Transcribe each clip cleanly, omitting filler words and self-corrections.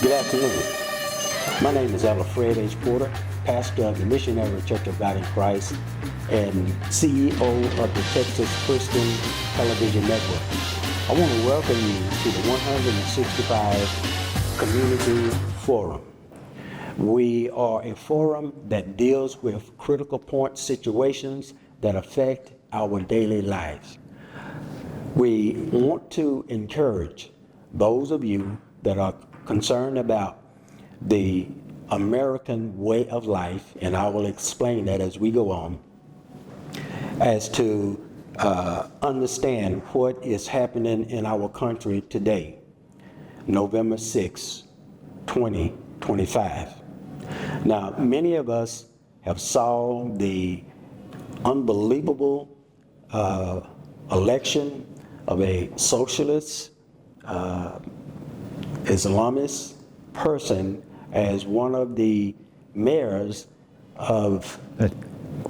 Good afternoon. My name is Alfred H. Porter, pastor of the Missionary Church of God in Christ and CEO of the Texas Christian Television Network. I want to welcome you to the 165 Community Forum. We are a forum that deals with critical point situations that affect our daily lives. We want to encourage those of you that are concerned about the American way of life, and I will explain that as we go on, as to understand what is happening in our country today, November 6, 2025. Now, many of us have saw the unbelievable election of a socialist, Islamist person as one of the mayors of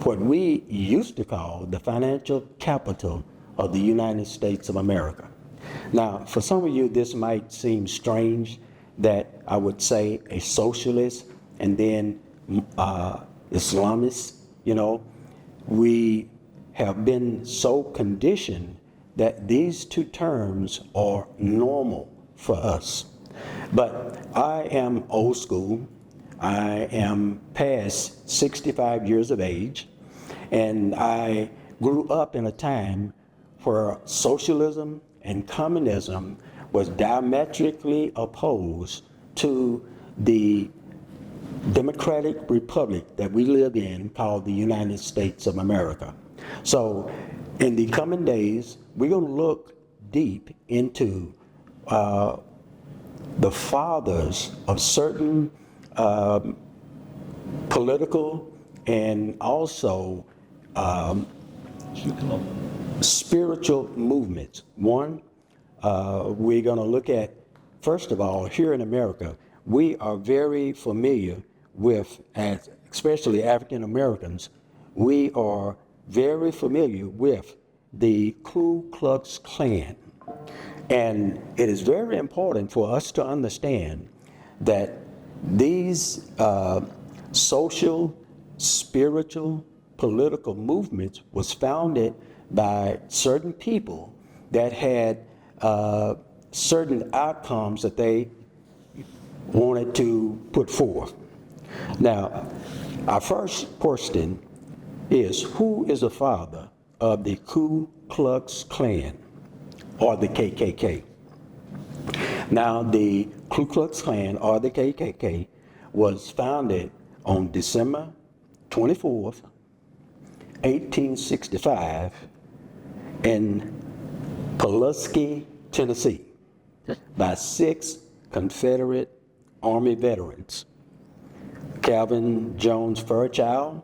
what we used to call the financial capital of the United States of America. Now, for some of you, this might seem strange that I would say a socialist and then Islamist. You know, we have been so conditioned that these two terms are normal for us. But I am old school. I am past 65 years of age, and I grew up in a time where socialism and communism was diametrically opposed to the democratic republic that we live in called the United States of America. So in the coming days, we're going to look deep into the fathers of certain political and also spiritual movements. One, we're going to look at, first of all, here in America, we are very familiar with, as especially African Americans, we are very familiar with the Ku Klux Klan. And it is very important for us to understand that these social, spiritual, political movements was founded by certain people that had certain outcomes that they wanted to put forth. Now, our first question is, who is the father of the Ku Klux Klan or the KKK? Now, the Ku Klux Klan or the KKK was founded on December 24th, 1865 in Pulaski, Tennessee, by 6 Confederate Army veterans: Calvin Jones Fairchild,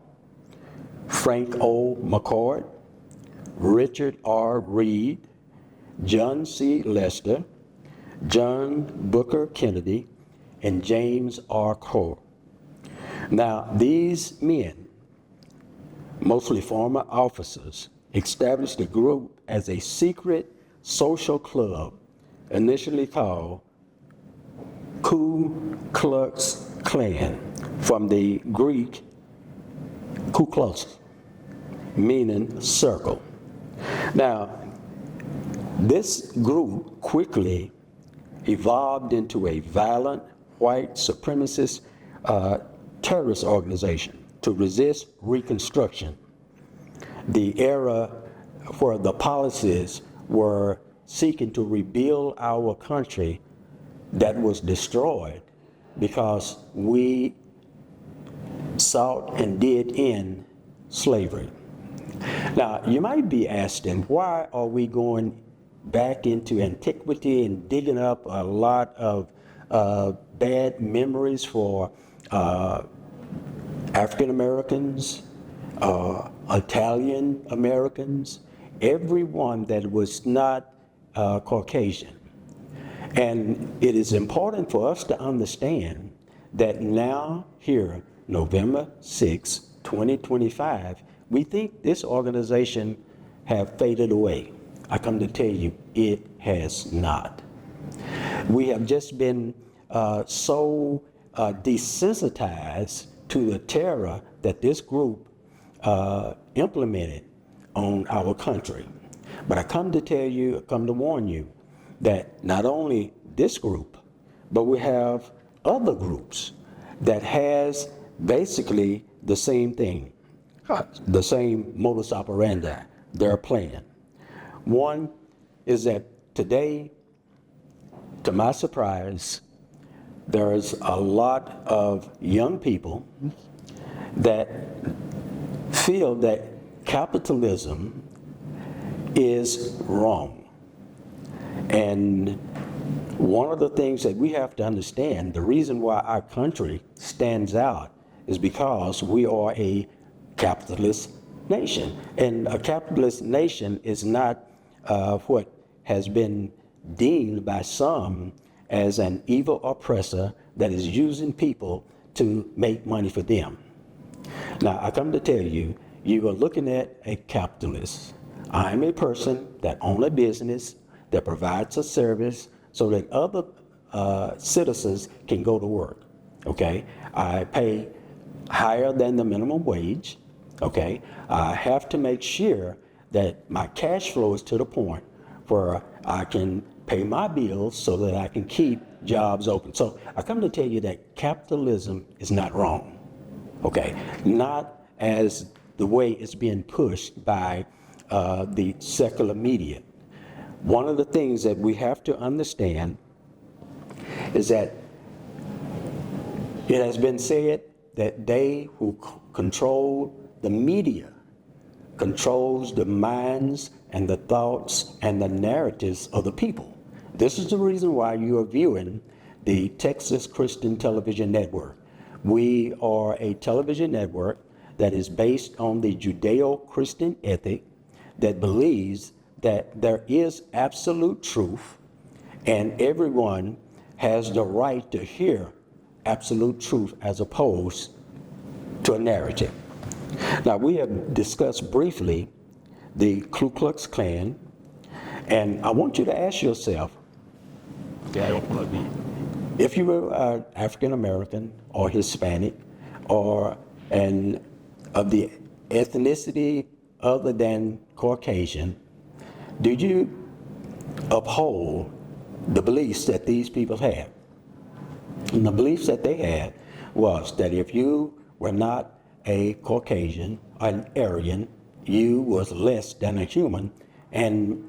Frank O. McCord, Richard R. Reed, John C. Lester, John Booker Kennedy, and James R. Core. Now, these men, mostly former officers, established the group as a secret social club initially called Ku Klux Klan, from the Greek Ku Klux, meaning circle. Now, this group quickly evolved into a violent white supremacist terrorist organization to resist Reconstruction, the era where the policies were seeking to rebuild our country that was destroyed because we sought and did end slavery. Now, you might be asking, why are we going back into antiquity and digging up a lot of bad memories for African Americans, Italian Americans, everyone that was not Caucasian? And it is important for us to understand that now here, November 6, 2025, we think this organization have faded away. I come to tell you, it has not. We have just been so desensitized to the terror that this group implemented on our country. But I come to warn you that not only this group, but we have other groups that has basically the same thing, the same modus operandi they're playing. One is that today, to my surprise, there's a lot of young people that feel that capitalism is wrong. And one of the things that we have to understand, the reason why our country stands out is because we are a capitalist nation. And a capitalist nation is not what has been deemed by some as an evil oppressor that is using people to make money for them. Now, I come to tell you, you are looking at a capitalist. I'm a person that owns a business, that provides a service so that other citizens can go to work, okay? I pay higher than the minimum wage, okay? I have to make sure that my cash flow is to the point where I can pay my bills so that I can keep jobs open. So I come to tell you that capitalism is not wrong, okay? Not as the way it's being pushed by the secular media. One of the things that we have to understand is that it has been said that they who control the media controls the minds and the thoughts and the narratives of the people. This is the reason why you are viewing the Texas Christian Television Network. We are a television network that is based on the Judeo-Christian ethic that believes that there is absolute truth and everyone has the right to hear absolute truth as opposed to a narrative. Now, we have discussed briefly the Ku Klux Klan, and I want you to ask yourself, if you were African American or Hispanic or of the ethnicity other than Caucasian, did you uphold the beliefs that these people had? And the beliefs that they had was that if you were not a Caucasian, an Aryan, you was less than a human, and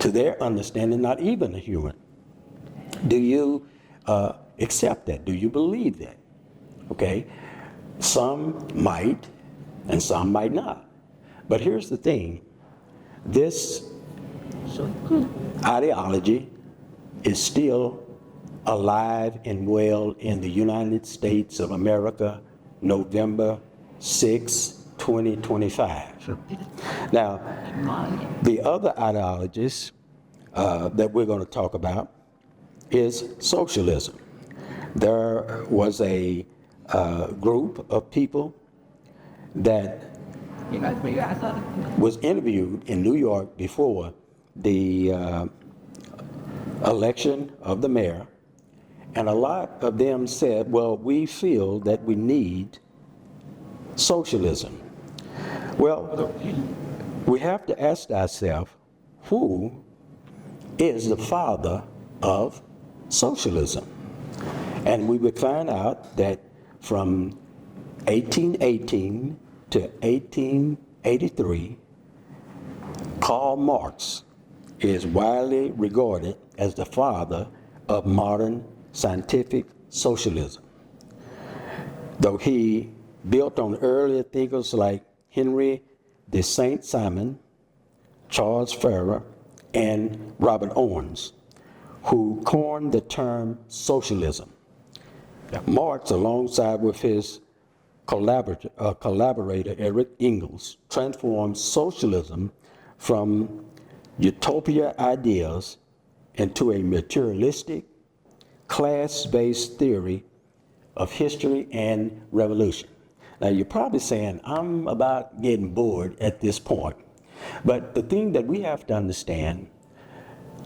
to their understanding, not even a human. Do you accept that? Do you believe that? Okay, some might and some might not. But here's the thing, this ideology is still alive and well in the United States of America, November 6, 2025. Now, the other ideologies that we're going to talk about is socialism. There was a group of people that was interviewed in New York before the election of the mayor, and a lot of them said, well, we feel that we need socialism. Well, we have to ask ourselves, who is the father of socialism? And we would find out that from 1818 to 1883, Karl Marx is widely regarded as the father of modern scientific socialism. Though he built on earlier thinkers like Henry de Saint-Simon, Charles Fourier, and Robert Owens, who coined the term socialism. Marx, alongside with his collaborator Eric Engels, transformed socialism from utopia ideas into a materialistic, class-based theory of history and revolution. Now, you're probably saying, I'm about getting bored at this point. But the thing that we have to understand,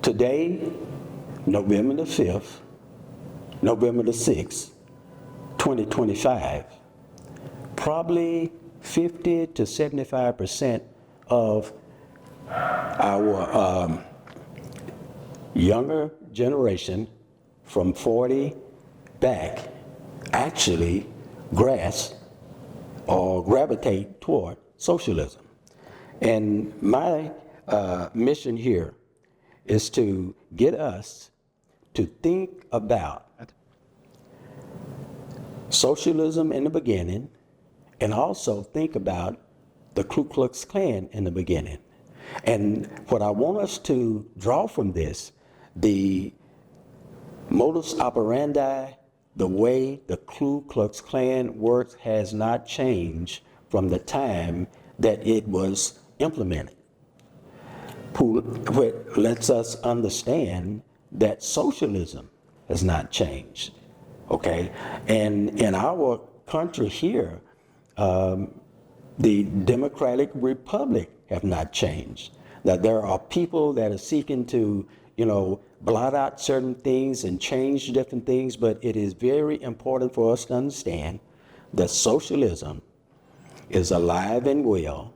today, November the 5th, November the 6th, 2025, probably 50 to 75% of our younger generation from 40 back actually grasp or gravitate toward socialism. And my mission here is to get us to think about socialism in the beginning, and also think about the Ku Klux Klan in the beginning. And what I want us to draw from this, the modus operandi, the way the Ku Klux Klan works has not changed from the time that it was implemented. What lets us understand that socialism has not changed, okay? And in our country here, the Democratic Republic have not changed. That there are people that are seeking to, blot out certain things and change different things, but it is very important for us to understand that socialism is alive and well,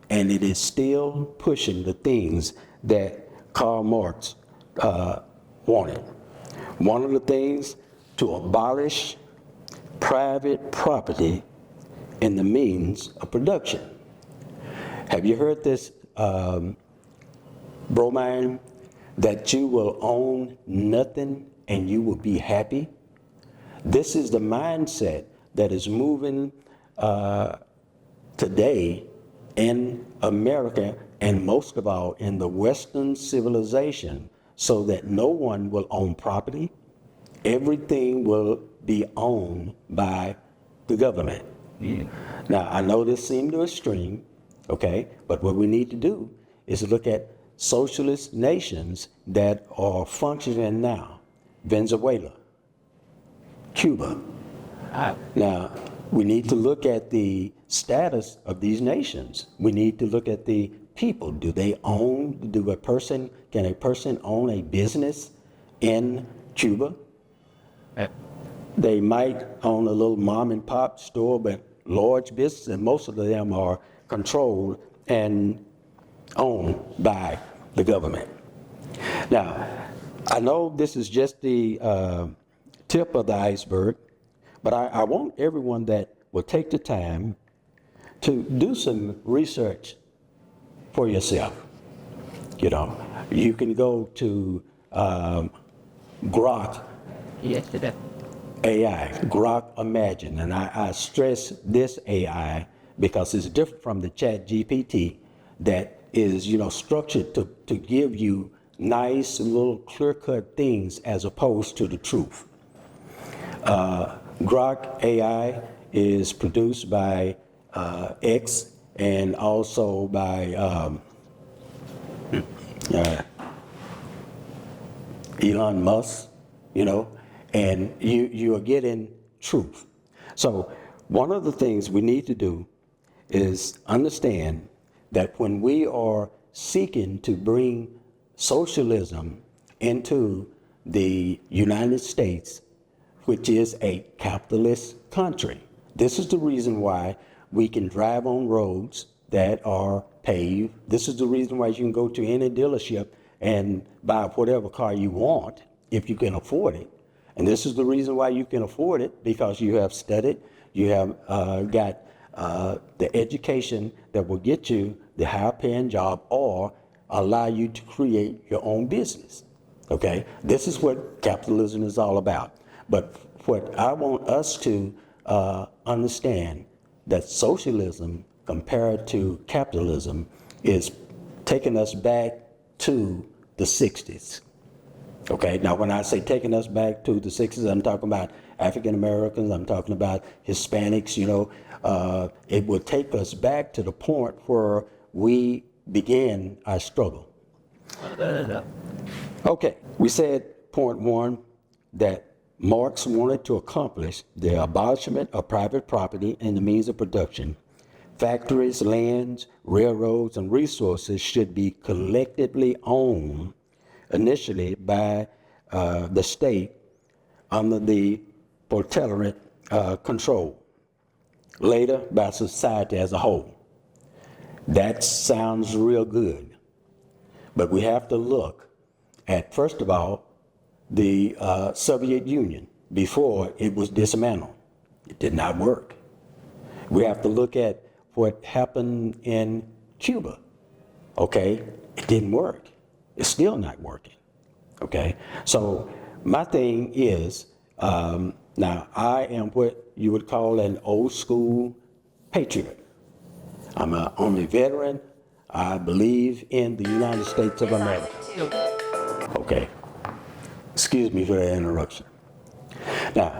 and it is still pushing the things that Karl Marx wanted. One of the things, to abolish private property in the means of production. Have you heard this, Bromine, that you will own nothing and you will be happy? This is the mindset that is moving today in America, and most of all in the Western civilization, so that no one will own property. Everything will be owned by the government. Yeah. Now, I know this seemed to extreme, okay, but what we need to do is look at socialist nations that are functioning now. Venezuela, Cuba. Now, we need to look at the status of these nations. We need to look at the people. Do they own, can a person own a business in Cuba? They might own a little mom and pop store, but large business, and most of them are controlled and owned by the government. Now, I know this is just the tip of the iceberg, but I want everyone that will take the time to do some research for yourself. You can go to Grok AI, Grok Imagine, and I stress this AI because it's different from the Chat GPT that is, structured to give you nice little clear-cut things as opposed to the truth. Grok AI is produced by X and also by Elon Musk, and you are getting truth. So one of the things we need to do is understand that when we are seeking to bring socialism into the United States, which is a capitalist country, this is the reason why we can drive on roads that are paved. This is the reason why you can go to any dealership and buy whatever car you want if you can afford it. And this is the reason why you can afford it, because you have studied, you have got the education that will get you the higher paying job or allow you to create your own business. Okay? This is what capitalism is all about. But what I want us to understand, that socialism compared to capitalism is taking us back to the 60s. Okay, now when I say taking us back to the 60s, I'm talking about African Americans, I'm talking about Hispanics, it will take us back to the point where we began our struggle. Okay, we said point one, that Marx wanted to accomplish the abolishment of private property and the means of production. Factories, lands, railroads, and resources should be collectively owned initially by the state under the proletariat control, later by society as a whole. That sounds real good. But we have to look at, first of all, the Soviet Union before it was dismantled. It did not work. We have to look at what happened in Cuba. Okay, it didn't work. It's still not working. Okay, so my thing is, now I am what you would call an old school patriot. I'm an Army veteran. I believe in the United States of America. Okay, excuse me for the interruption. Now,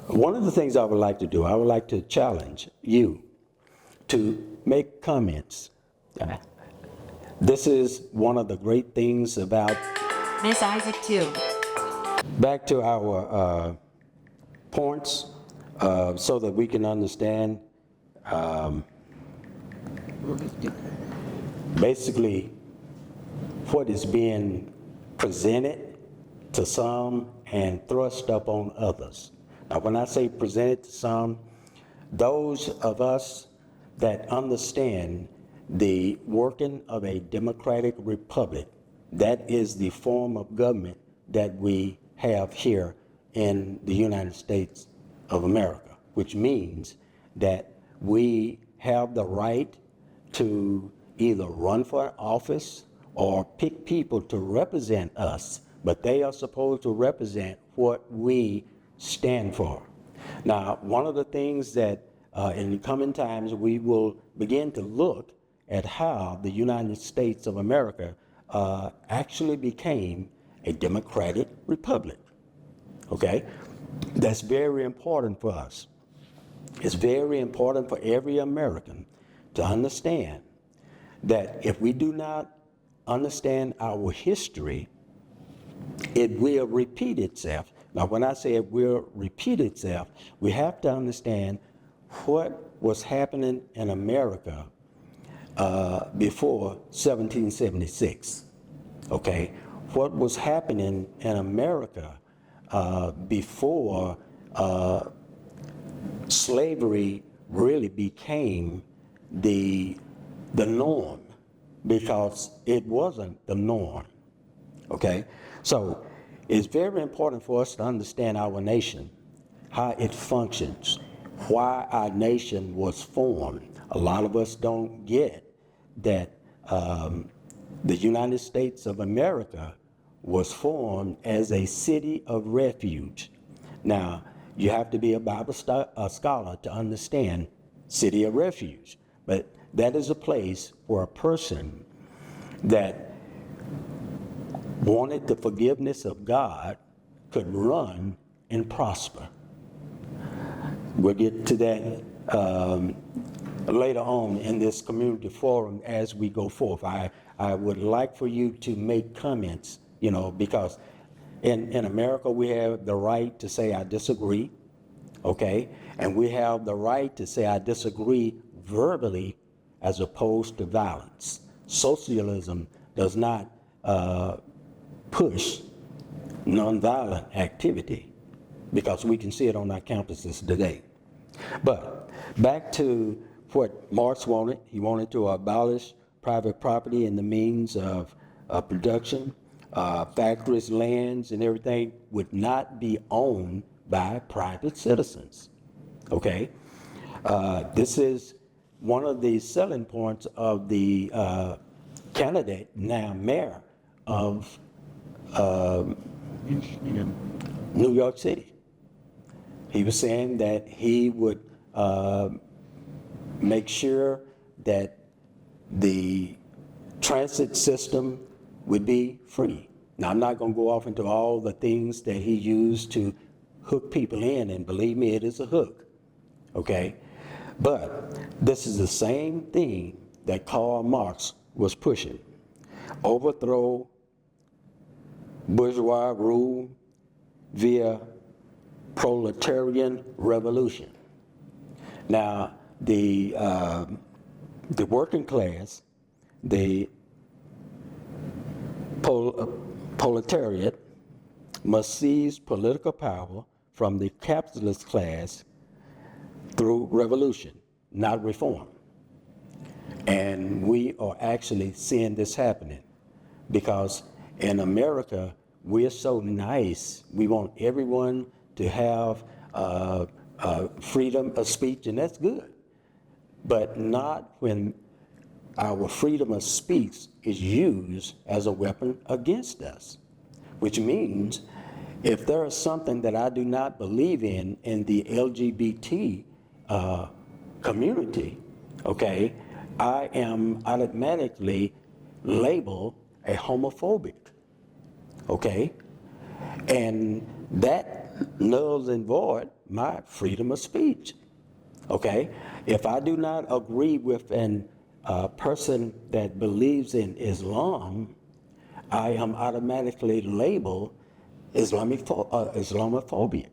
one of the things I would like to do, I would like to challenge you to make comments. This is one of the great things about Miss Isaac too. back to our points so that we can understand basically what is being presented to some and thrust up on others. Now, when I say presented to some, those of us that understand the working of a democratic republic, that is the form of government that we have here in the United States of America, which means that we have the right to either run for office or pick people to represent us, but they are supposed to represent what we stand for. Now, one of the things that in the coming times we will begin to look at how the United States of America actually became a democratic republic. Okay? That's very important for us. It's very important for every American to understand that if we do not understand our history, it will repeat itself. Now, when I say it will repeat itself, we have to understand what was happening in America before 1776. Okay? What was happening in America before slavery really became the norm, because it wasn't the norm. Okay? So it's very important for us to understand our nation, how it functions, why our nation was formed. A lot of us don't get that the United States of America was formed as a city of refuge. Now, you have to be a Bible scholar to understand city of refuge, but that is a place where a person that wanted the forgiveness of God could run and prosper. We'll get to that later on in this community forum as we go forth. I would like for you to make comments, because in America we have the right to say I disagree, okay? And we have the right to say I disagree verbally as opposed to violence. Socialism does not push nonviolent activity, because we can see it on our campuses today. But back to what Marx wanted. He wanted to abolish private property and the means of production. Factories, lands, and everything would not be owned by private citizens. Okay? This is one of the selling points of the candidate, now mayor of New York City. He was saying that he would make sure that the transit system would be free. Now, I'm not going to go off into all the things that he used to hook people in, and believe me, it is a hook, okay? But this is the same thing that Karl Marx was pushing. Overthrow bourgeois rule via proletarian revolution. Now, the working class, the proletariat, must seize political power from the capitalist class through revolution, not reform. And we are actually seeing this happening because in America, we're so nice. We want everyone to have freedom of speech, and that's good. But not when our freedom of speech is used as a weapon against us, which means if there is something that I do not believe in the LGBT community, okay, I am automatically labeled a homophobic, okay? And that nulls and void my freedom of speech, okay? If I do not agree with an person that believes in Islam, I am automatically labeled Islamophobic,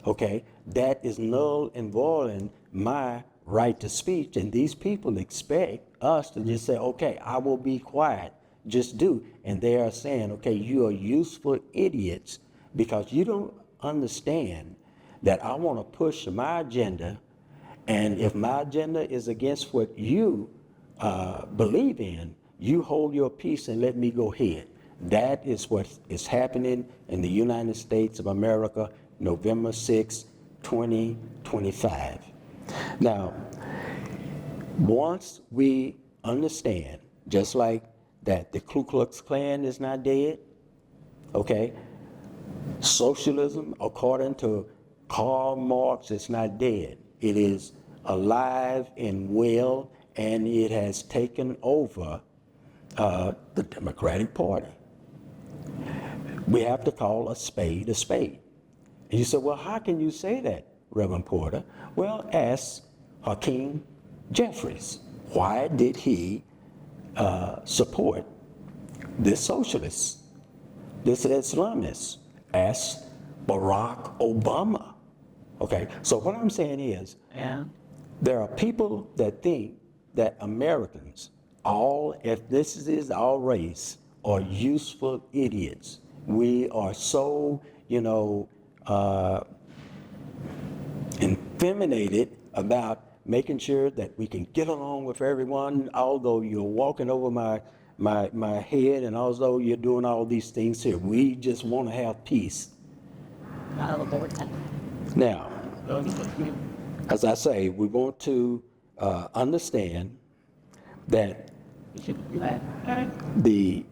okay? That is null and void in my right to speech, and these people expect us to just say, okay, I will be quiet, just do. And they are saying, okay, you are useful idiots because you don't understand that I want to push my agenda, and if my agenda is against what you believe in, you hold your peace and let me go ahead. That is what is happening in the United States of America, November 6, 2025. Now, once we understand, just like that the Ku Klux Klan is not dead, okay, socialism, according to Karl Marx, is not dead. It is alive and well, and it has taken over the Democratic Party. We have to call a spade a spade. And you say, well, how can you say that, Reverend Porter? Well, ask Hakeem Jeffries. Why did he support this socialist, this Islamist? Ask Barack Obama. Okay, so what I'm saying is, there are people that think that Americans, all ethnicities, all race, are useful idiots. We are so, infeminated about making sure that we can get along with everyone, although you're walking over my head and although you're doing all these things here. We just want to have peace. Now, as I say, we want to understand that the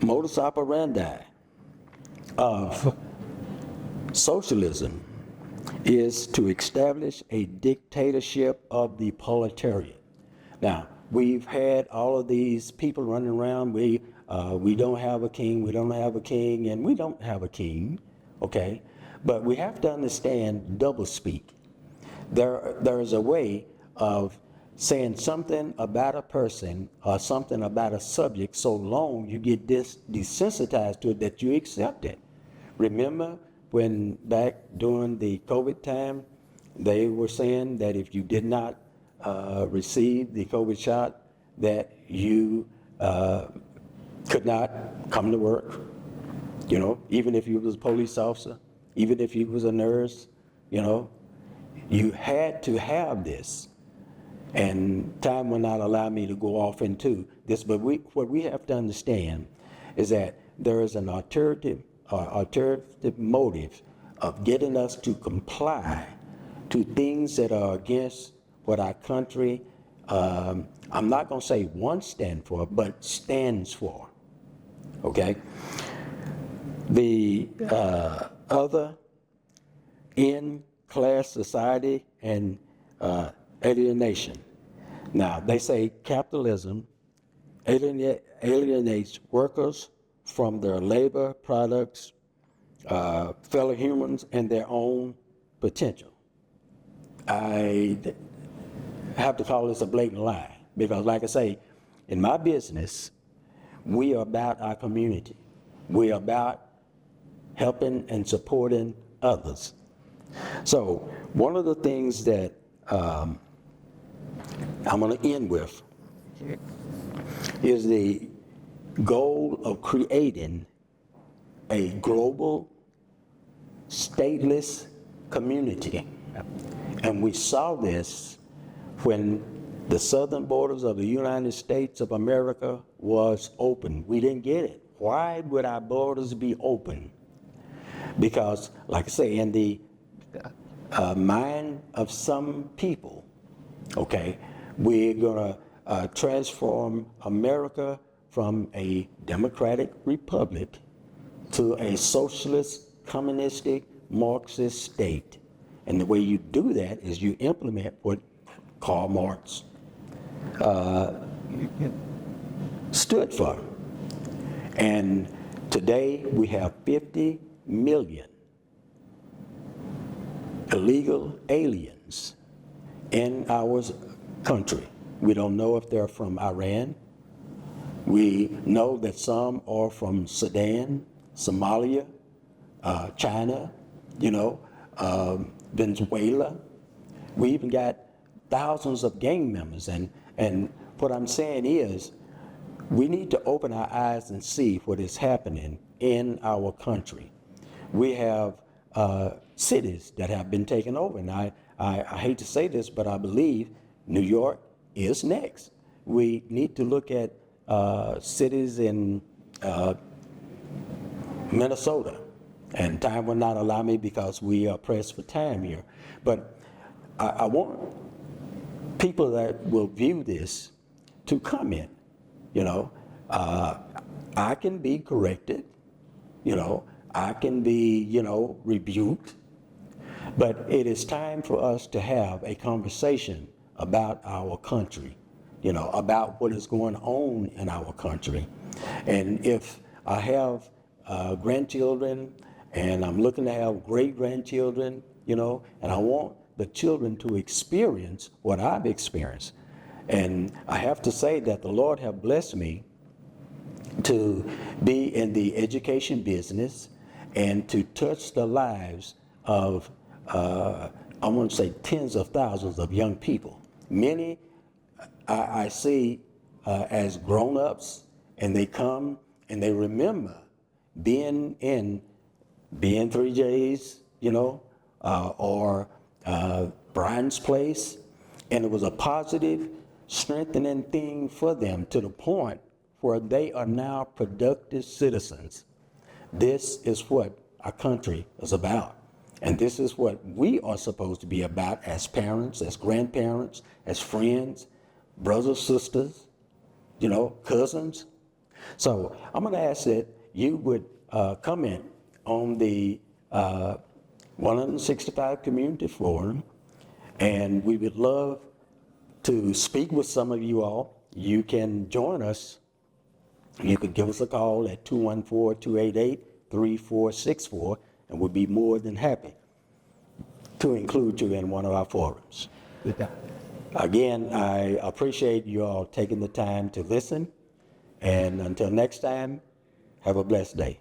modus operandi of socialism is to establish a dictatorship of the proletariat. Now, we've had all of these people running around, we don't have a king, we don't have a king, and we don't have a king, okay? But we have to understand doublespeak. There is a way of saying something about a person or something about a subject so long you get desensitized to it that you accept it. Remember when back during the COVID time, they were saying that if you did not receive the COVID shot, that you could not come to work, even if you was a police officer, even if you was a nurse, you had to have this. And time will not allow me to go off into this, but what we have to understand is that there is an alternative motive of getting us to comply to things that are against what our country, I'm not going to say won't stand for, but stands for, okay? The other in-class society and alienation. Now, they say capitalism alienates workers from their labor products, fellow humans, and their own potential. I have to call this a blatant lie because, like I say, in my business, we are about our community. We are about helping and supporting others. So one of the things that I'm going to end with is the goal of creating a global stateless community. And we saw this when the southern borders of the United States of America was open. We didn't get it. Why would our borders be open? Because, like I say, in the mind of some people, okay, we're going to transform America from a democratic republic to a socialist, communistic, Marxist state. And the way you do that is you implement what Karl Marx stood for. And today we have 50 million illegal aliens in our country. We don't know if they're from Iran. We know that some are from Sudan, Somalia, China, Venezuela. We even got thousands of gang members. And what I'm saying is, we need to open our eyes and see what is happening in our country. We have cities that have been taken over. And I hate to say this, but I believe New York is next. We need to look at cities in Minnesota. And time will not allow me because we are pressed for time here. But I want people that will view this to comment. I can be corrected. I can be, rebuked. But it is time for us to have a conversation about our country, about what is going on in our country. And if I have grandchildren and I'm looking to have great-grandchildren, and I want the children to experience what I've experienced. And I have to say that the Lord have blessed me to be in the education business and to touch the lives of, I want to say, tens of thousands of young people. Many I see as grown-ups, and they come and they remember being in BN3J's, or Brian's Place, and it was a positive, strengthening thing for them to the point where they are now productive citizens. This is what our country is about. And this is what we are supposed to be about as parents, as grandparents, as friends, brothers, sisters, cousins. So I'm going to ask that you would comment on the 165 Community Forum, and we would love to speak with some of you all. You can join us. You could give us a call at 214-288-3464, and we'll be more than happy to include you in one of our forums. Again, I appreciate you all taking the time to listen, and until next time, have a blessed day.